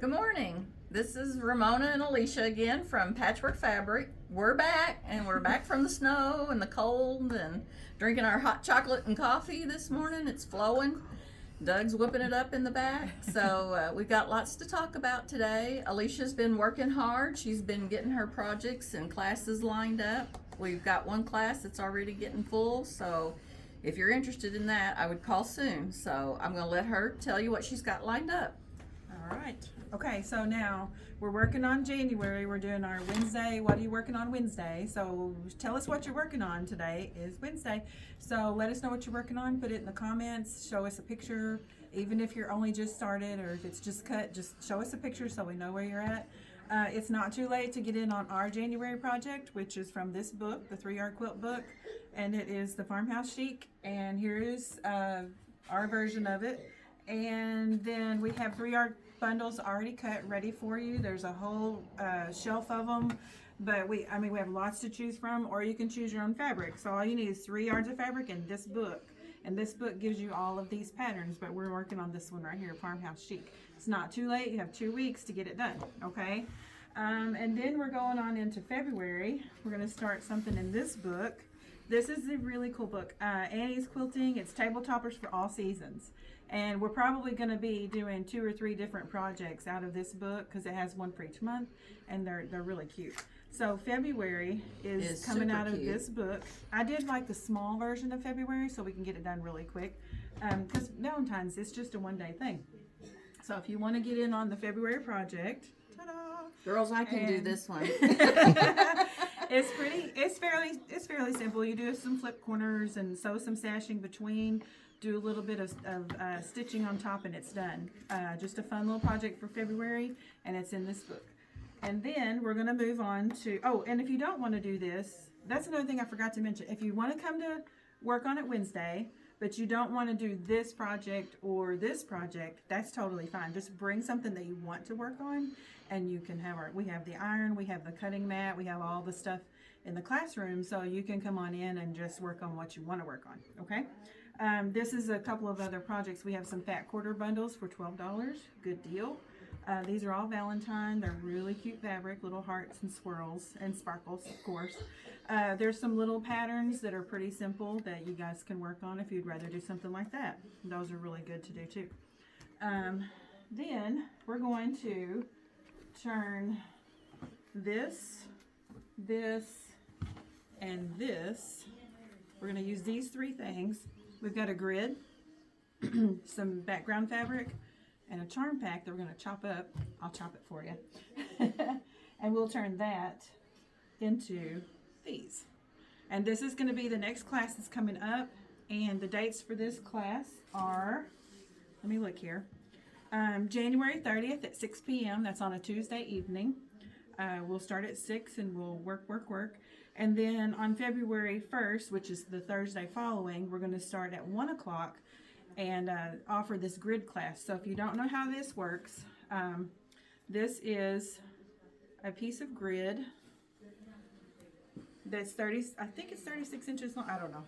Good morning. This is Ramona and Alicia again from Patchwork Fabric. We're back, and we're back from the snow and the cold and drinking our hot chocolate and coffee this morning. It's flowing. Doug's whipping it up in the back. So we've got lots to talk about today. Alicia's been working hard. She's been getting her projects and classes lined up. We've got one class that's already getting full. So if you're interested in that, I would call soon. So I'm going to let her tell you what she's got lined up. All right. Okay, so now we're working on January. We're doing our Wednesday. What are you working on Wednesday? So tell us what you're working on. Today is Wednesday. So let us know what you're working on. Put it in the comments. Show us a picture. Even if you're only just started or if it's just cut, just show us a picture so we know where you're at. It's not too late to get in on our January project, which is from this book, the 3-Yard Quilt book, and it is the Farmhouse Chic. And here is our version of it. And then we have 3-yard bundles already cut, ready for you. There's a whole shelf of them, but we have lots to choose from, or you can choose your own fabric. So all you need is 3 yards of fabric and this book. And this book gives you all of these patterns, but we're working on this one right here, Farmhouse Chic. It's not too late. You have 2 weeks to get it done, okay? And then we're going on into February. We're going to start something in this book. This is a really cool book. Annie's Quilting. It's table toppers for all seasons. And we're probably going to be doing 2 or 3 different projects out of this book because it has one for each month, and they're really cute. So February is coming out of this book. I did like the small version of February so we can get it done really quick because Valentine's is just a one-day thing. So if you want to get in on the February project, ta-da! Girls, I can do this one. It's fairly simple. You do some flip corners and sew some stashing between, do a little bit of stitching on top, and it's done. Just a fun little project for February, and it's in this book. And then we're going to move on to, and if you don't want to do this, that's another thing I forgot to mention. If you want to come to work on it Wednesday, but you don't want to do this project or this project, that's totally fine. Just bring something that you want to work on, and you can have we have the iron, we have the cutting mat, we have all the stuff in the classroom, so you can come on in and just work on what you want to work on, okay? This is a couple of other projects. We have some fat quarter bundles for $12. Good deal. These are all Valentine. They're really cute fabric, little hearts and swirls and sparkles, of course. There's some little patterns that are pretty simple that you guys can work on if you'd rather do something like that. Those are really good to do too. Then we're going to turn this, and this. We're going to use these 3 things. We've got a grid, some background fabric, and a charm pack that we're going to chop up. I'll chop it for you. And we'll turn that into these. And this is going to be the next class that's coming up. And the dates for this class are, let me look here, January 30th at 6 p.m. That's on a Tuesday evening. We'll start at 6 and we'll work. And then on February 1st, which is the Thursday following, we're going to start at 1 o'clock and offer this grid class. So if you don't know how this works, this is a piece of grid that's 30, I think it's 36 inches long. I don't know.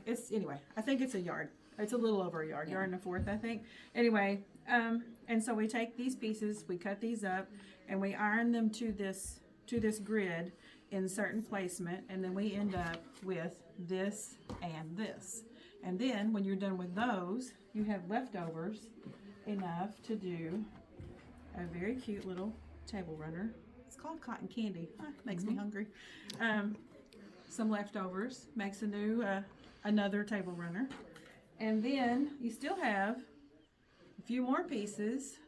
I think it's a yard. It's a little over a yard, yard and a fourth, I think. Anyway, and so we take these pieces, we cut these up, and we iron them to this grid in certain placement, and then we end up with this and this. And then when you're done with those, you have leftovers enough to do a very cute little table runner. It's called cotton candy. Makes me hungry. Some leftovers makes another table runner. And then you still have a few more pieces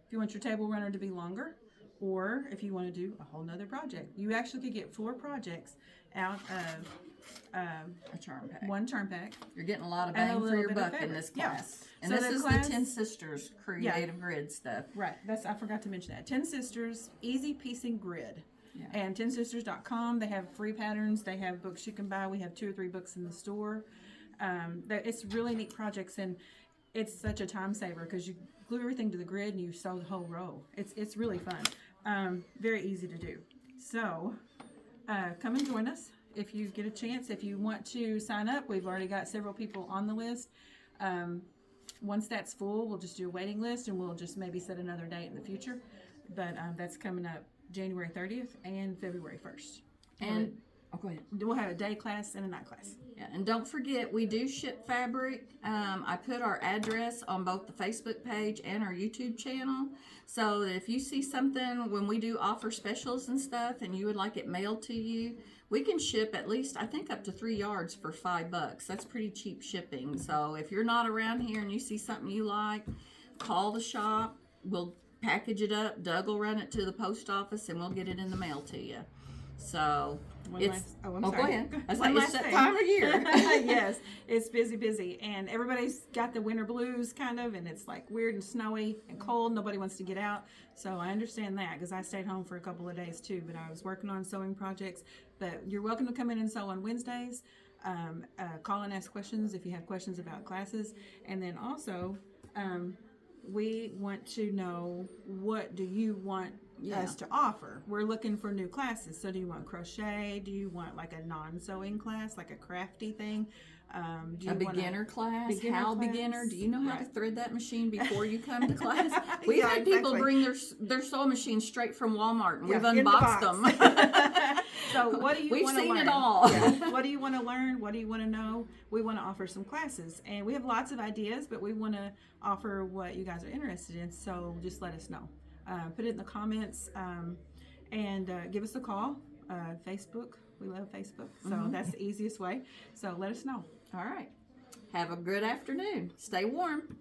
if you want your table runner to be longer, or if you want to do a whole nother project. You actually could get 4 projects out of A charm pack. one charm pack. You're getting a lot of And a bang for little your bit of buck in fabric. this class. Yeah. And So this the is class- the 10 Sisters Creative Grid stuff. Right, I forgot to mention that. 10 Sisters Easy Piecing Grid. Yeah. And 10sisters.com, they have free patterns, they have books you can buy. We have 2 or 3 books in the store. It's really neat projects, and it's such a time saver because you glue everything to the grid and you sew the whole row. It's really fun. Very easy to do. So come and join us if you get a chance. If you want to sign up, we've already got several people on the list. Once that's full, we'll just do a waiting list, and we'll just maybe set another date in the future. but that's coming up January 30th and February 1st. And go ahead. We'll have a day class and a night class. Yeah, and don't forget, we do ship fabric. I put our address on both the Facebook page and our YouTube channel. So that if you see something when we do offer specials and stuff and you would like it mailed to you, we can ship at least, I think, up to 3 yards for $5. That's pretty cheap shipping. So if you're not around here and you see something you like, call the shop. We'll package it up. Doug will run it to the post office and we'll get it in the mail to you. So I'm go sorry. ahead. That's One like it's last that thing. time of year. Yes, it's busy, and everybody's got the winter blues kind of, and it's like weird and snowy and cold. Nobody wants to get out, so I understand that because I stayed home for a couple of days too. But I was working on sewing projects. But you're welcome to come in and sew on Wednesdays. Call and ask questions if you have questions about classes, and then also. We want to know, what do you want us to offer? We're looking for new classes. So do you want crochet? Do you want like a non-sewing class, like a crafty thing? Do you A want beginner class? beginner How class? beginner? Do you know how to Right. thread that machine before you come to class? We've Yeah, had people exactly. bring their sewing machines straight from Walmart, and we've in the unboxed box. them. So what do you We've want to seen learn? it all. Yeah. What do you want to learn? What do you want to know? We want to offer some classes, and we have lots of ideas, but we want to offer what you guys are interested in. So just let us know. Put it in the comments, and give us a call. Facebook, we love Facebook, so that's the easiest way. So let us know. All right. Have a good afternoon. Stay warm.